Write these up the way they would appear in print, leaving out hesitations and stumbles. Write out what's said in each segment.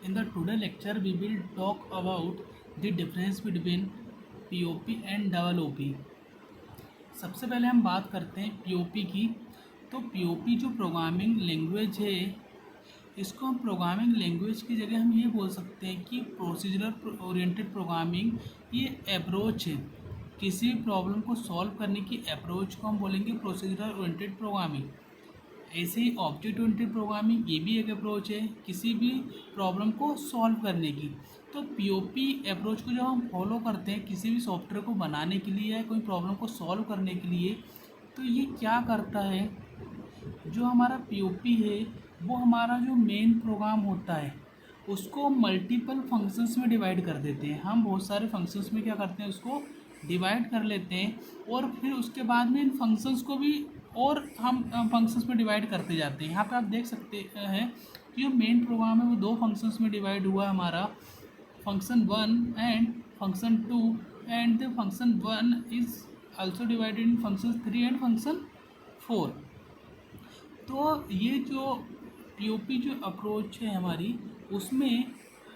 In the today lecture, we will talk about the difference between POP and double OP. सबसे पहले हम बात करते हैं POP की। तो POP जो प्रोग्रामिंग लैंग्वेज है, इसको हम प्रोग्रामिंग लैंग्वेज की जगह हम ये बोल सकते हैं कि प्रोसीजरल ओरिएंटेड प्रोग्रामिंग ये अप्रोच है। किसी भी प्रॉब्लम को सॉल्व करने की अप्रोच को हम बोलेंगे प्रोसीजरल ओरिएंटेड प्रोग्रामिंग। ऐसे ही ऑब्जेक्ट ओरिएंटेड प्रोग्रामिंग ये भी एक अप्रोच है किसी भी प्रॉब्लम को सॉल्व करने की। तो पीओपी अप्रोच को जब हम फॉलो करते हैं किसी भी सॉफ्टवेयर को बनाने के लिए या कोई प्रॉब्लम को सॉल्व करने के लिए, तो ये क्या करता है, जो हमारा पीओपी है वो हमारा जो मेन प्रोग्राम होता है उसको मल्टीपल फंक्शंस में डिवाइड कर देते हैं। हम बहुत सारे फंक्शंस में क्या करते हैं, उसको डिवाइड कर लेते हैं और फिर उसके बाद में इन फंक्शंस को भी और हम फंक्शंस में डिवाइड करते जाते हैं। यहाँ पे आप देख सकते हैं कि जो मेन प्रोग्राम है वो दो फंक्शंस में डिवाइड हुआ है हमारा, function 1 and function 2, and the function 1 is also divided in function 3 and function 4। तो ये जो पीओपी जो अप्रोच है हमारी, उसमें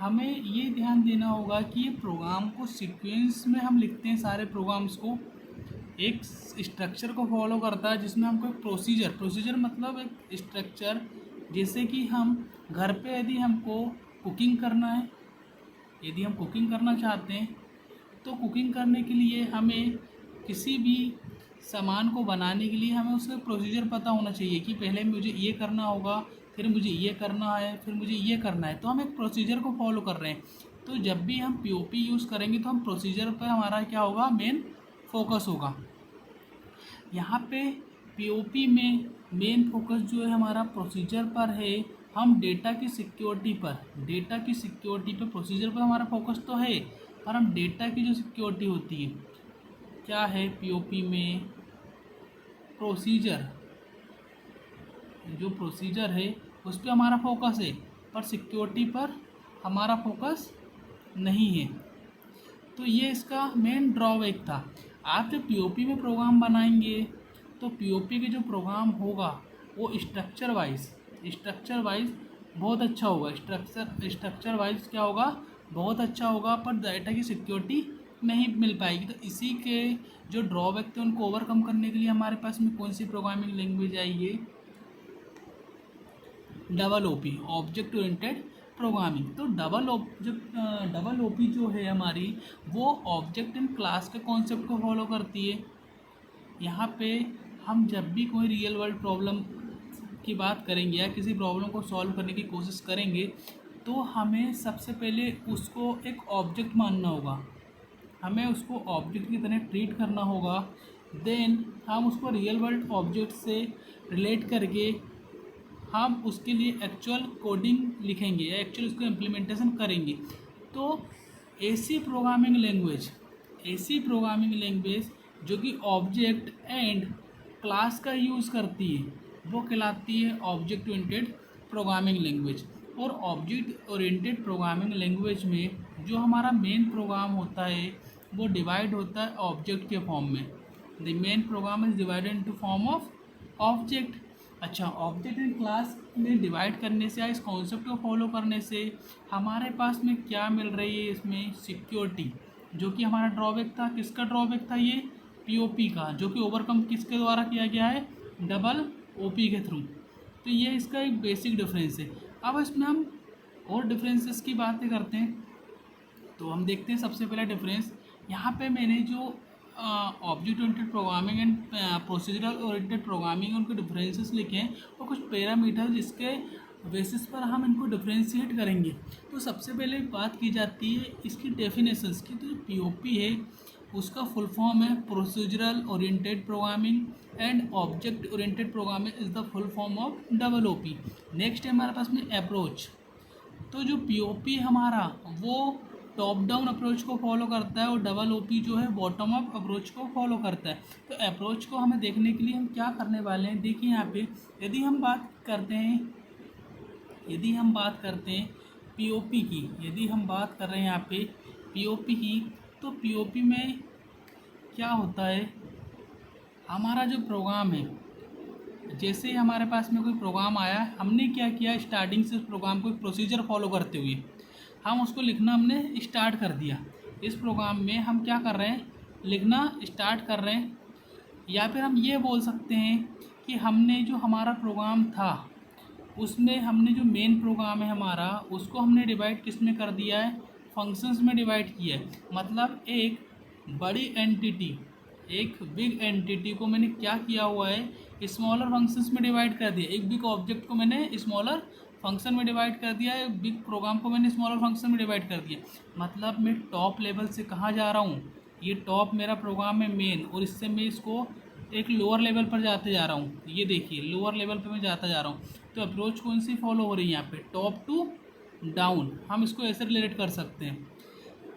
हमें ये ध्यान देना होगा कि ये प्रोग्राम को सीक्वेंस में हम लिखते हैं। सारे प्रोग्राम्स को एक स्ट्रक्चर को फॉलो करता है जिसमें हमको एक प्रोसीजर मतलब एक स्ट्रक्चर, जैसे कि हम घर पे यदि हमको कुकिंग करना है, यदि हम कुकिंग करना चाहते हैं तो कुकिंग करने के लिए हमें किसी भी सामान को बनाने के लिए हमें उसका प्रोसीजर पता होना चाहिए कि पहले मुझे ये करना होगा, फिर मुझे ये करना है, फिर मुझे ये करना है। तो हम एक प्रोसीजर को फॉलो कर रहे हैं। तो जब भी हम पीओपी यूज़ करेंगे तो हम प्रोसीजर पर हमारा क्या होगा, मेन फोकस होगा। यहाँ पे पीओपी में मेन फोकस जो है हमारा प्रोसीजर पर है। हम डेटा की सिक्योरिटी पर प्रोसीजर पर हमारा फोकस तो है, पर हम डेटा की जो सिक्योरिटी होती है क्या है पीओपी में, जो प्रोसीजर है उस पर हमारा फोकस है, पर सिक्योरिटी पर हमारा फोकस नहीं है। तो ये इसका मेन ड्रॉबैक था। आप जब पीओपी में प्रोग्राम बनाएंगे तो पीओपी के जो प्रोग्राम होगा वो स्ट्रक्चर वाइज बहुत अच्छा होगा। स्ट्रक्चर वाइज क्या होगा, बहुत अच्छा होगा, पर डाटा की सिक्योरिटी नहीं मिल पाएगी। तो इसी के जो ड्रॉबैक थे उनको ओवरकम करने के लिए हमारे पास में कौन सी प्रोग्रामिंग लैंग्वेज आई है, double OP, object oriented programming. तो डबल ओपी जो है हमारी, वो ऑब्जेक्ट एंड क्लास के कॉन्सेप्ट को फॉलो करती है। यहाँ पे हम जब भी कोई रियल वर्ल्ड प्रॉब्लम की बात करेंगे या किसी प्रॉब्लम को सॉल्व करने की कोशिश करेंगे तो हमें सबसे पहले उसको एक ऑब्जेक्ट मानना होगा, हमें उसको ऑब्जेक्ट की तरह ट्रीट करना होगा। देन हम उसको रियल वर्ल्ड ऑब्जेक्ट से रिलेट करके हम उसके लिए एक्चुअल कोडिंग लिखेंगे या एक्चुअल उसको इम्प्लीमेंटेशन करेंगे। तो ऐसी प्रोग्रामिंग लैंग्वेज जो कि ऑब्जेक्ट एंड क्लास का यूज़ करती है वो कहलाती है ऑब्जेक्ट ओरिएंटेड प्रोग्रामिंग लैंग्वेज। और ऑब्जेक्ट ओरिएंटेड प्रोग्रामिंग लैंग्वेज में जो हमारा मेन प्रोग्राम होता है वो डिवाइड होता है ऑब्जेक्ट के फॉर्म में। The main program is divided into form of object. अच्छा, ऑब्जेक्ट एंड क्लास में डिवाइड करने से या इस कॉन्सेप्ट को फॉलो करने से हमारे पास में क्या मिल रही है, इसमें सिक्योरिटी, जो कि हमारा ड्रॉबैक था। किसका ड्रॉबैक था, ये पीओपी का, जो कि ओवरकम किसके द्वारा किया गया है, डबल ओपी के थ्रू। तो ये इसका एक बेसिक डिफरेंस है। अब इसमें हम और डिफरेंसेस की बातें करते हैं। तो हम देखते हैं सबसे पहला डिफरेंस, यहाँ पे मैंने जो object oriented programming and procedural oriented programming उनके डिफरेंसेस लिखे हैं और कुछ पैरामीटर जिसके बेसिस पर हम इनको डिफरेंशिएट करेंगे। तो सबसे पहले बात की जाती है इसकी डेफिनेशंस की। तो पीओपी है उसका फुल फॉर्म है procedural oriented programming and object oriented programming is the full form of double OP. Next है हमारे पास में अप्रोच। तो जो पीओपी हमारा वो टॉप डाउन अप्रोच को फॉलो करता है और डबल ओपी जो है बॉटम अप अप्रोच को फॉलो करता है। तो अप्रोच को हमें देखने के लिए हम क्या करने वाले हैं, देखिए यहाँ पे यदि हम बात करते हैं पीओपी की, यदि हम बात कर रहे हैं यहाँ पे पीओपी की, तो पीओपी में क्या होता है, हमारा जो प्रोग्राम है, जैसे हमारे पास में कोई प्रोग्राम आया, हमने क्या किया, स्टार्टिंग से उस प्रोग्राम को एक प्रोसीजर फॉलो करते हुए हम उसको लिखना हमने स्टार्ट कर दिया। इस प्रोग्राम में हम क्या कर रहे हैं, लिखना स्टार्ट कर रहे हैं। या फिर हम ये बोल सकते हैं कि हमने जो हमारा प्रोग्राम था उसमें हमने जो मेन प्रोग्राम है हमारा, उसको हमने डिवाइड किस में कर दिया है, फंक्शंस में डिवाइड किया है। मतलब एक बड़ी एंटिटी, एक बिग एंटिटी को मैंने क्या किया हुआ है, स्मॉलर फंक्शंस में डिवाइड कर दिया। एक बिग ऑब्जेक्ट को मैंने स्मॉलर फंक्शन में डिवाइड कर दिया है, बिग प्रोग्राम को मैंने स्मॉलर फंक्शन में डिवाइड कर दिया। मतलब मैं टॉप लेवल से कहाँ जा रहा हूँ, ये टॉप मेरा प्रोग्राम है मेन, और इससे मैं इसको एक लोअर लेवल पर जाते जा रहा हूँ। ये देखिए लोअर लेवल पे मैं जाता जा रहा हूँ। तो अप्रोच कौन सी फॉलो हो रही है यहाँ पे, टॉप टू डाउन, हम इसको ऐसे रिलेट कर सकते हैं।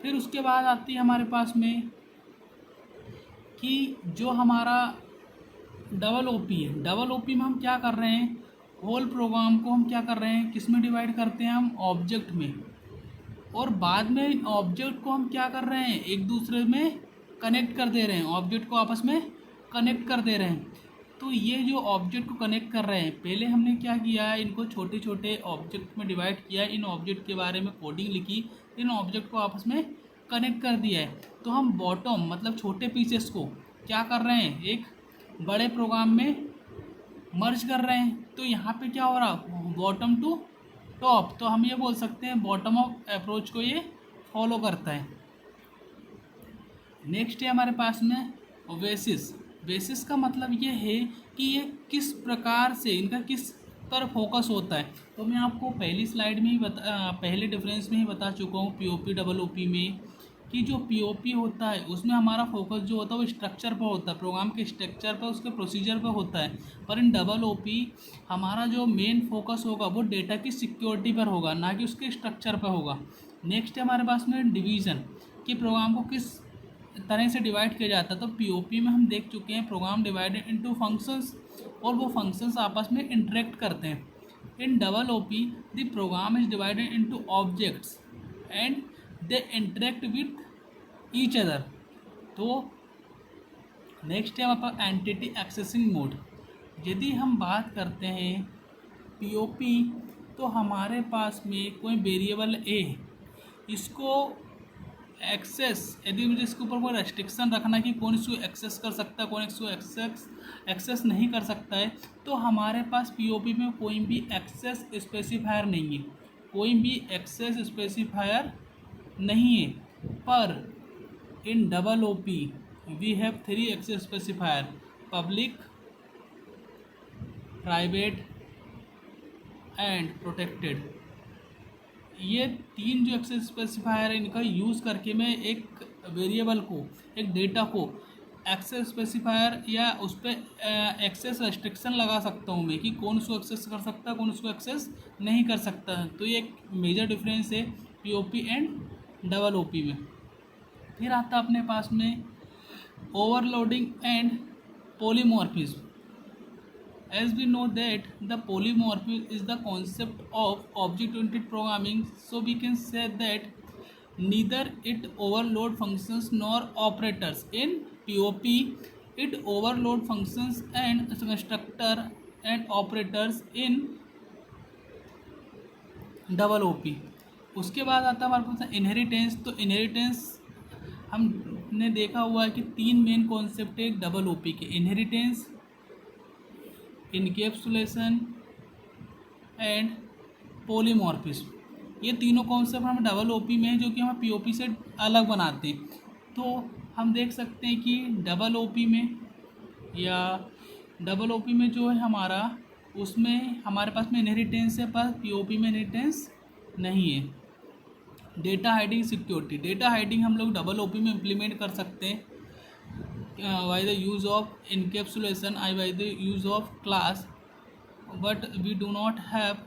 फिर उसके बाद आती है हमारे पास में कि जो हमारा डबल ओपी है, डबल ओपी में हम क्या कर रहे हैं, होल प्रोग्राम को हम क्या कर रहे हैं, किस में डिवाइड करते हैं, हम ऑब्जेक्ट में, और बाद में ऑब्जेक्ट को हम क्या कर रहे हैं, एक दूसरे में कनेक्ट कर दे रहे हैं, ऑब्जेक्ट को आपस में कनेक्ट कर दे रहे हैं। तो ये जो ऑब्जेक्ट को कनेक्ट कर रहे हैं, पहले हमने क्या किया है, इनको छोटे छोटे ऑब्जेक्ट में डिवाइड किया, इन ऑब्जेक्ट के बारे में कोडिंग लिखी, इन ऑब्जेक्ट को आपस में कनेक्ट कर दिया है। तो हम बॉटम मतलब छोटे पीसेस को क्या कर रहे हैं, एक बड़े प्रोग्राम में मर्ज कर रहे हैं। तो यहाँ पे क्या हो रहा, बॉटम टू टॉप। तो हम ये बोल सकते हैं बॉटम अप अप्रोच को ये फॉलो करता है। नेक्स्ट है हमारे पास में बेसिस। बेसिस का मतलब ये है कि ये किस प्रकार से, इनका किस पर फोकस होता है। तो मैं आपको पहली स्लाइड में ही पहले डिफरेंस में ही बता चुका हूँ पीओपी डबल ओपी में, कि जो पीओपी होता है उसमें हमारा फोकस जो होता है वो स्ट्रक्चर पर होता है, प्रोग्राम के स्ट्रक्चर पर, उसके प्रोसीजर पर होता है। पर इन डबल ओपी हमारा जो मेन फोकस होगा वो डेटा की सिक्योरिटी पर होगा, ना कि उसके स्ट्रक्चर पर होगा। नेक्स्ट है हमारे पास में डिवीज़न, कि प्रोग्राम को किस तरह से डिवाइड किया जाता है। तो पीओपी में हम देख चुके हैं प्रोग्राम डिवाइडेड इनटू फंक्शंस, और वो फंक्शंस आपस में इंटरेक्ट करते हैं। In double OP the program is divided into objects and they interact with each other. तो नेक्स्ट है हमारे पास एंटिटी एक्सेसिंग मोड। यदि हम बात करते हैं पीओपी, तो हमारे पास में कोई वेरिएबल ए, इसको एक्सेस, यदि मुझे इसके ऊपर कोई रेस्ट्रिक्शन रखना कि कौन इसको एक्सेस कर सकता है, कौन इसको एक्सेस नहीं कर सकता है, तो हमारे पास पीओपी में कोई भी एक्सेस स्पेसिफायर नहीं है, कोई भी एक्सेस स्पेसिफायर नहीं है। पर in double OP we have 3 access specifier, public, private and protected. ये 3 जो एक्सेस स्पेसिफायर है, इनका यूज़ करके मैं एक वेरिएबल को, एक डेटा को एक्सेस स्पेसिफायर या उस पर एक्सेस रेस्ट्रिक्शन लगा सकता हूँ मैं, कि कौन उसको एक्सेस कर सकता है, कौन उसको एक्सेस नहीं कर सकता। तो ये एक मेजर डिफरेंस है पीओपी एंड डबल ओपी में। फिर आता है अपने पास में overloading and polymorphism. As we know that the polymorphism is the concept of object-oriented programming, so we can say that neither it overload functions nor operators. In POP, it overload functions and constructor and operators in double OP. उसके बाद आता है हमारे पास inheritance. तो inheritance हमने देखा हुआ है कि 3 मेन कॉन्सेप्ट है डबल ओपी के, इनहेरिटेंस, इनकैप्सुलेशन एंड पॉलीमॉर्फिज्म। ये तीनों कॉन्सेप्ट हम डबल ओपी में है, जो कि हम पीओपी से अलग बनाते हैं। तो हम देख सकते हैं कि डबल ओपी में, या डबल ओपी में जो है हमारा, उसमें हमारे पास में इनहेरिटेंस है, पर पीओपी में इनहेरिटेंस नहीं है। Data hiding security, data hiding हम लोग डबल ओपी में इम्प्लीमेंट कर सकते हैं by the use of encapsulation, by the use of class, but we do not have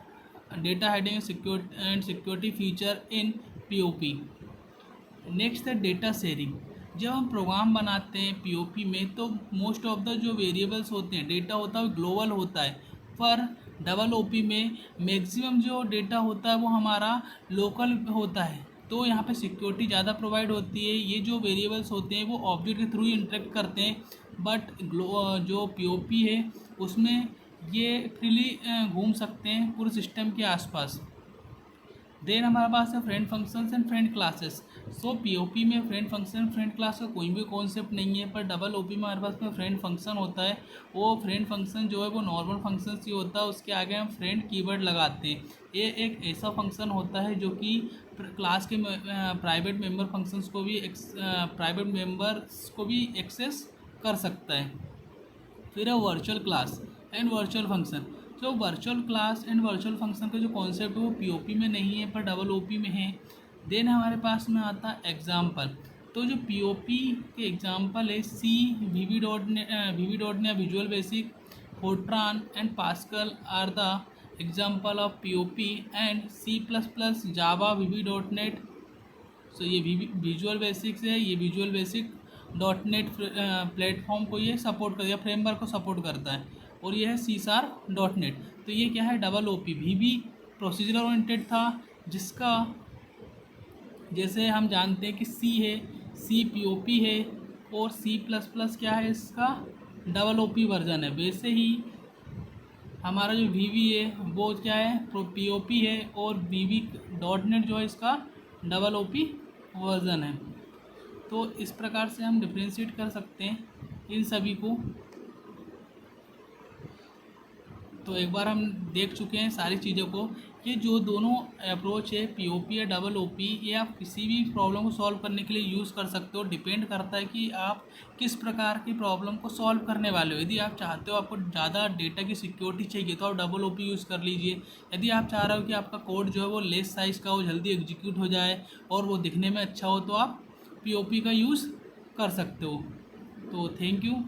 data hiding and security feature in POP. Next है data sharing. जब हम programme बनाते हैं पीओपी में, तो मोस्ट ऑफ द जो वेरिएबल्स होते हैं, डेटा होता है वो ग्लोबल होता है, पर डबल ओपी में मैक्सिमम जो डेटा होता है वो हमारा लोकल होता है। तो यहाँ पे सिक्योरिटी ज़्यादा प्रोवाइड होती है। ये जो वेरिएबल्स होते हैं वो ऑब्जेक्ट के थ्रू इंटरेक्ट करते हैं, बट जो पीओपी है उसमें ये फ्रीली घूम सकते हैं पूरे सिस्टम के आसपास। देन हमारे पास है friend functions and friend classes. So POP में फ्रेंड फंक्शन फ्रेंड क्लास का कोई भी कॉन्सेप्ट नहीं है, पर डबल ओपी में हमारे पास में फ्रेंड फंक्शन होता है। वो फ्रेंड फंक्शन जो है वो नॉर्मल फंक्शन ही होता है, उसके आगे हम फ्रेंड कीवर्ड लगाते हैं। ये एक ऐसा फंक्शन होता है जो कि क्लास के प्राइवेट मेंबर फंक्शंस को भी प्राइवेट मेंबर्स को भी एक्सेस कर सकता है। फिर है virtual class and virtual function. जो virtual class and virtual function का जो कॉन्सेप्ट है वो पीओपी में नहीं है, पर डबल ओपी में है। देन हमारे पास में आता है एग्जाम्पल। तो जो पीओपी के एग्जाम्पल है C, V B dot net visual basic, Fortran and Pascal are the example of POP and C plus plus, Java, V net. So ये विजुअल बेसिक है, ये विजुअल बेसिक .नेट प्लेटफॉर्म को ये support कर, या framework को support करता है। और ये है C#.net। तो ये क्या है, डबल ओपी भी प्रोसीजर ओरिएंटेड था, जिसका जैसे हम जानते हैं कि सी है, सी पीओपी है, और सी प्लस प्लस क्या है, इसका डबल ओपी वर्जन है। वैसे ही हमारा जो वी है वो क्या है, पीओपी है, और वी.नेट जो है इसका डबल ओपी वर्जन है। तो इस प्रकार से हम डिफ्रेंशिएट कर सकते हैं इन सभी को। तो एक बार हम देख चुके हैं सारी चीज़ों को, कि जो दोनों अप्रोच है पीओपी या डबल ओपी, ये आप किसी भी प्रॉब्लम को सॉल्व करने के लिए यूज़ कर सकते हो। डिपेंड करता है कि आप किस प्रकार की प्रॉब्लम को सॉल्व करने वाले हो। यदि आप चाहते हो आपको ज़्यादा डेटा की सिक्योरिटी चाहिए तो आप डबल ओपी यूज़ कर लीजिए। यदि आप चाह रहे हो कि आपका कोड जो है वो लेस साइज़ का हो, जल्दी एग्जीक्यूट हो जाए और वो दिखने में अच्छा हो, तो आप पीओपी का यूज़ कर सकते हो। तो थैंक यू।